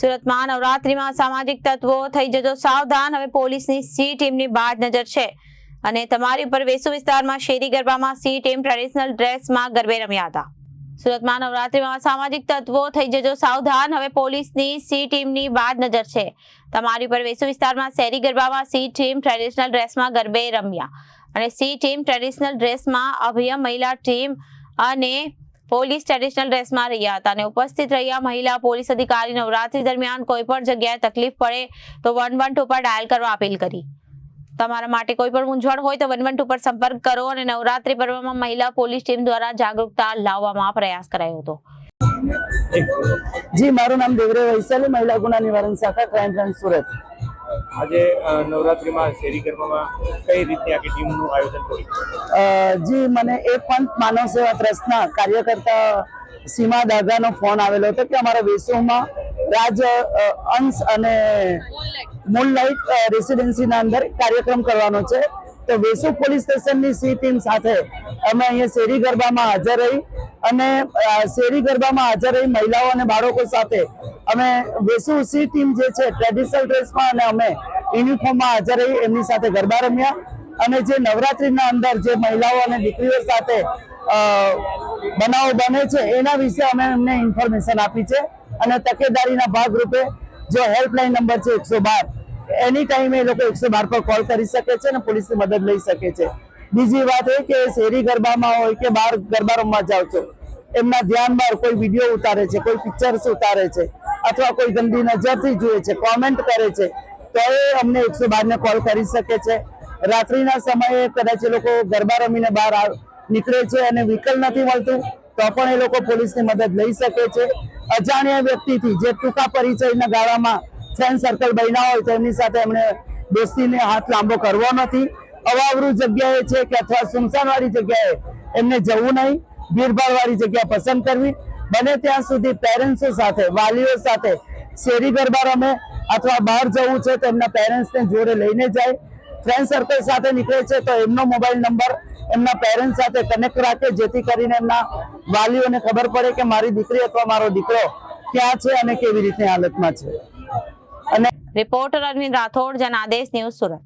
સુરતમાં નવરાત્રીમાં સામાજિક તત્વો થઈ જજો સાવધાન, હવે પોલીસની સી ટીમની બાજ નજર છે અને તમારી ઉપર વેસુ વિસ્તારમાં શેરી ગરબામાં સી ટીમ ટ્રેડિશનલ ડ્રેસમાં ગરબે રમ્યા હતા। સુરતમાં નવરાત્રીમાં સામાજિક તત્વો થઈ જજો સાવધાન, હવે પોલીસની સી ટીમની બાજ નજર છે તમારી ઉપર વેસુ વિસ્તારમાં શેરી ગરબામાં સી ટીમ ટ્રેડિશનલ ડ્રેસમાં ગરબે રમ્યા અને સી ટીમ ટ્રેડિશનલ ડ્રેસમાં અભય મહિલા ટીમ અને પોલીસ ટ્રેડિશનલ ડ્રેસમાં રહ્યા હતા અને ઉપસ્થિત રહ્યા મહિલા પોલીસ અધિકારી નવરાત્રી દરમિયાન કોઈ પણ જગ્યાએ તકલીફ પડે તો 112 પર ડાયલ કરવા અપીલ કરી। તમારા માટે કોઈ પણ મૂંઝવણ હોય તો 112 પર સંપર્ક કરો અને નવરાત્રી પર્વમાં મહિલા પોલીસ ટીમ દ્વારા જાગૃતતા લાવવામાં પ્રયાસ કરાયો હતો। जी, मारू नाम देवरे वैशाली, महिला गुना निवारण शाखा क्राइम ब्रांच सूरत। आज नवरात्रि में शेरी गरबाમાં કઈ રીતે આખી ટીમનું આયોજન કર્યું? जी, મને એક પંથ માનવ સેવા ટ્રસ્ટના કાર્યકર્તા સીમા દાદાનો ફોન આવેલો હતો કે અમારા વેસુમાં રાજ અંશ અને મૂનલાઇટ રેસિડેન્સીના અંદર કાર્યક્રમ કરવાનો છે, તો વેસુ પોલીસ સ્ટેશનની સી ટીમ સાથે અમે અહીંયા શેરી ગરબામાં હાજર રહી અને શેરી ગરબામાં હાજર રહી મહિલાઓ અને બાળકો સાથે અમે વેસુ સી ટીમ જે છે ટ્રેડિશનલ ડ્રેસમાં અને અમે યુનિફોર્મમાં હાજર રહી એમની સાથે ગરબા રમ્યા અને જે નવરાત્રીના અંદર જે મહિલાઓ અને દીકરીઓ સાથે બનાવો બને છે એના વિશે અમે એમને ઇન્ફોર્મેશન આપી છે અને તકેદારીના ભાગરૂપે જો હેલ્પલાઇન નંબર છે 112 એની ટાઈમે એ લોકો 112 પર કોલ કરી શકે છે અને પોલીસની મદદ લઈ શકે છે। બીજી વાત એ કે શેરી ગરબામાં હોય કે બહાર ગરબા રમવા જાવ છો એમના ધ્યાન બહાર કોઈ વિડીયો ઉતારે છે, કોઈ પિક્ચર્સ ઉતારે છે અથવા કોઈ ગંદી નજરથી જુએ છે, કોમેન્ટ કરે છે તો એ અમને 112 ને કોલ કરી શકે છે। રાત્રિના સમયે કદાચ એ લોકો ગરબા રમીને બહાર નીકળે છે અને વ્હીકલ નથી મળતું તો પણ એ લોકો પોલીસની મદદ લઈ શકે છે। અજાણ્યા વ્યક્તિથી જે ટૂંકા પરિચયના ગાળામાં ફ્રેન્ડ સર્કલ બન્યા હોય તો એમની સાથે એમણે દોસ્તીને હાથ લાંબો કરવો નથી। અવાવરૂ જગ્યાએ છે કે અથવા સુમસાનવાળી જગ્યાએ એમને જવું નહીં, ભીડભાડવાળી જગ્યા પસંદ કરવી। બને ત્યાં સુધી પેરેન્ટ્સો સાથે, વાલીઓ સાથે શેરી ગરબા રમે અથવા બહાર જવું છે તો એમના પેરેન્ટ્સને જોડે લઈને જાય। ફ્રેન્ડ સર્કલ સાથે નીકળે છે તો એમનો મોબાઈલ નંબર એમના પેરેન્ટ્સ સાથે કનેક્ટ રાખે જેથી કરીને એમના વાલીઓને ખબર પડે કે મારી દીકરી અથવા મારો દીકરો ક્યાં છે અને કેવી રીતની હાલતમાં છે। અને રિપોર્ટર અરવિંદ રાઠોડ, જનાદેશ ન્યૂઝ, સુરત।